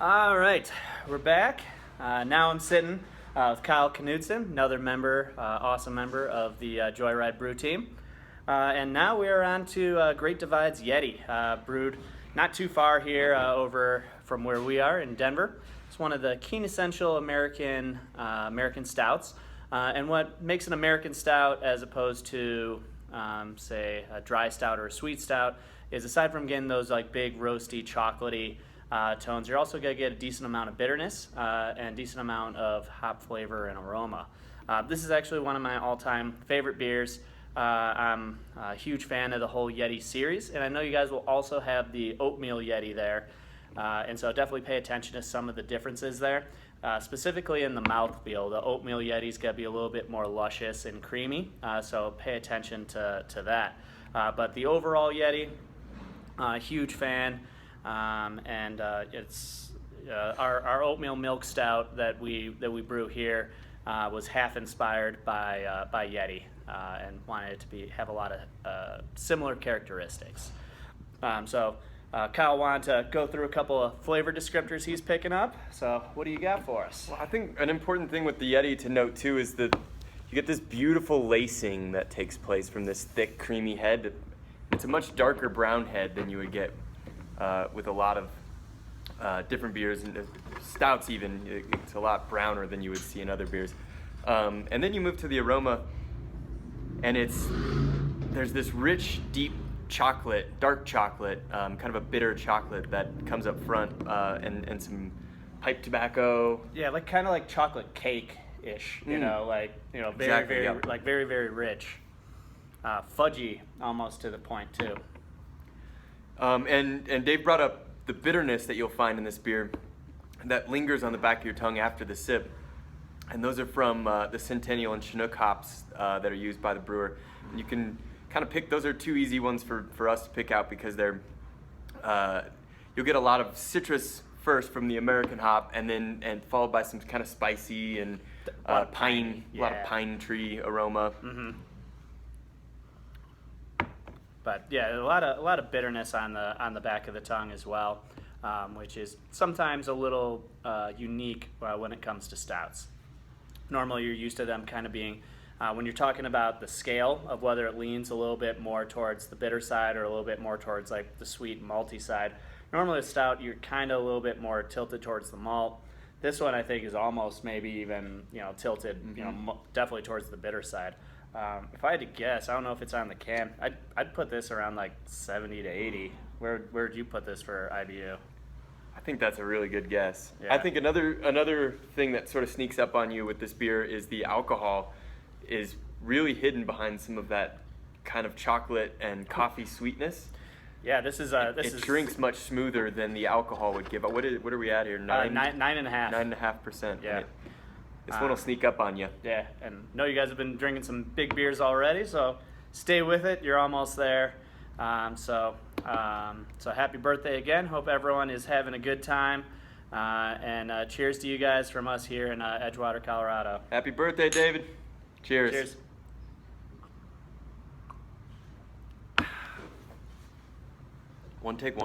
All right, we're back. Now I'm sitting with Kyle Knudsen, another member, awesome member of the Joyride Brew team. And now we are on to Great Divide's Yeti, brewed not too far here over from where we are in Denver. It's one of the quintessential American stouts. And what makes an American stout as opposed to, say, a dry stout or a sweet stout is aside from getting those like big roasty, chocolatey tones, you're also going to get a decent amount of bitterness and a decent amount of hop flavor and aroma. This is actually one of my all-time favorite beers. I'm a huge fan of the whole Yeti series, and I know you guys will also have the oatmeal Yeti there, and so definitely pay attention to some of the differences there. Specifically in the mouthfeel, the oatmeal Yeti's got to be a little bit more luscious and creamy, so pay attention to that. But the overall Yeti, huge fan. And it's our oatmeal milk stout that we brew here was half inspired by Yeti and wanted it to have a lot of similar characteristics. So Kyle wanted to go through a couple of flavor descriptors he's picking up. So what do you got for us? Well, I think an important thing with the Yeti to note too is that you get this beautiful lacing that takes place from this thick, creamy head. It's a much darker brown head than you would get with a lot of different beers and stouts even. It's a lot browner than you would see in other beers. And then you move to the aroma, and there's this rich, deep chocolate, dark chocolate, kind of a bitter chocolate that comes up front, and some pipe tobacco. Yeah, kind of like chocolate cake-ish, very, Exactly, very, yep. very, very rich. Fudgy almost to the point too. And Dave brought up the bitterness that you'll find in this beer that lingers on the back of your tongue after the sip. And those are from the Centennial and Chinook hops that are used by the brewer. And you can kind of pick, those are two easy ones for us to pick out because you'll get a lot of citrus first from the American hop and followed by some kind of spicy and pine, a lot of pine tree aroma. Mm-hmm. But yeah, a lot of bitterness on the back of the tongue as well, which is sometimes a little unique when it comes to stouts. Normally, you're used to them kind of being when you're talking about the scale of whether it leans a little bit more towards the bitter side or a little bit more towards like the sweet malty side. Normally, a stout you're kind of a little bit more tilted towards the malt. This one I think is almost maybe even tilted, definitely towards the bitter side. If I had to guess, I don't know if it's on the can. I'd put this around like 70 to 80. Where'd you put this for IBU? I think that's a really good guess. Yeah. I think another thing that sort of sneaks up on you with this beer is the alcohol is really hidden behind some of that kind of chocolate and coffee sweetness. Yeah, it drinks much smoother than the alcohol would give. What are we at here? 9.5. 9.5%. Yeah. This one will sneak up on you. Yeah, and I know you guys have been drinking some big beers already, so stay with it. You're almost there. So happy birthday again. Hope everyone is having a good time. And cheers to you guys from us here in Edgewater, Colorado. Happy birthday, David. Cheers. Cheers. One take, one.